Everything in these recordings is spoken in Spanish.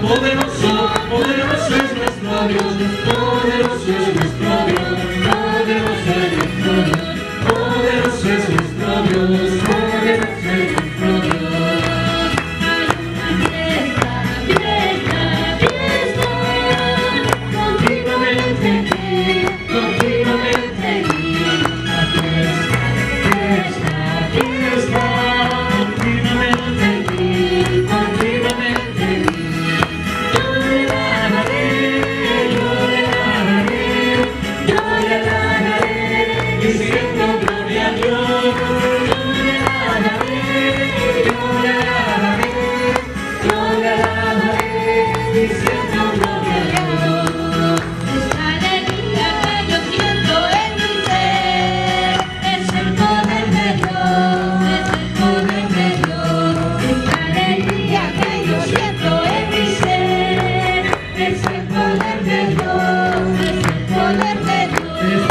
Poderoso, poderoso es nuestro Dios, poderoso es nuestro Dios, poderoso es nuestro Dios, poderoso es nuestro Dios, poderoso es nuestro Dios. Fiesta, fiesta, continuamente aquí, continuamente aquí. Fiesta, fiesta, Continuamente aquí, continuamente aquí. yo le alabaré, Diciendo gloria a Dios. yo le alabaré, diciendo gloria a Dios. Esta alegría que yo siento en mi ser es el poder de Dios, es el poder de Dios. Esta alegría que yo siento en mi ser es el poder de Dios, es el poder de Dios.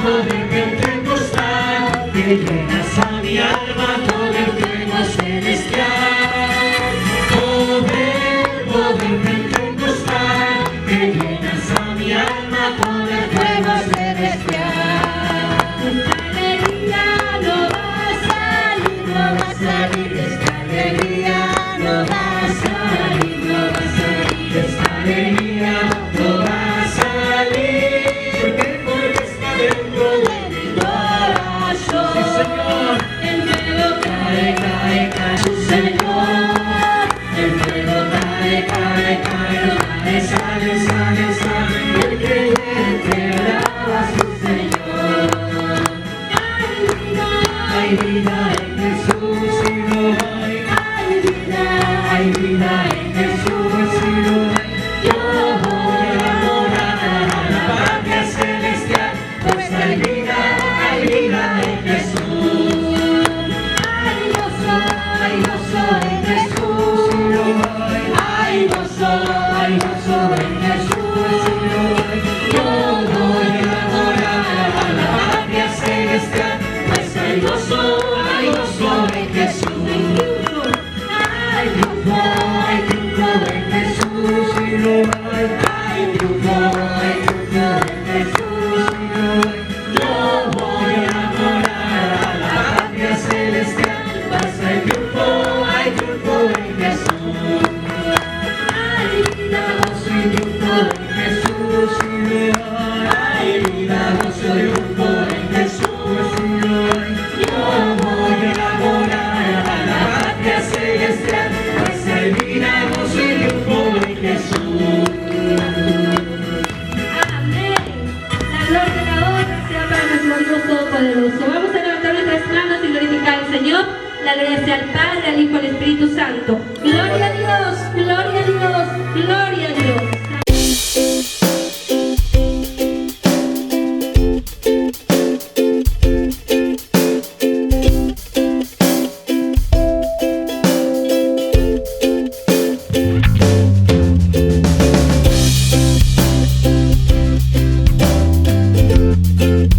Poder pentecostal que llenas a mi alma con el fuego celestial. Poder pentecostal que llenas a mi alma con el fuego celestial. Esta alegría no va a salir, no va a salir. Esta alegría no va a salir, no va a salir. Esta alegría no va a salir porque está dentro de mi corazón. Sí, Señor. El fuego cae, cae, cae, su Señor. El fuego cae, cae, cae, no cae, sale, sale, sale. El creyente alaba a su Señor. Hay vida en Jesús y no hay. Hay vida en Jesús y no hay. Yo voy a morar a la patria celestial, pues hay vida en Jesús. Hay gozo en Jesús, hay gozo en Jesús. Yo voy a morar a la patria celestial, pues hay gozo en Jesús. Hay triunfo en Jesús, hay triunfo en Jesús. Yo voy a morar a la patria celestial, pues hay triunfo en Jesús. Hay vida, gozo y triunfo en Jesús. Hay vida, gozo y triunfo en Jesús. Yo voy a morar a la patria celestial, pues hay vida, gozo y triunfo en Jesús. Amén. La gloria y la honra sea para nuestro Dios Todopoderoso. Vamos a levantar nuestras manos y glorificar al Señor. La gloria sea al Padre, al Hijo y al Espíritu Santo. Gloria a Dios, gloria a Dios, gloria.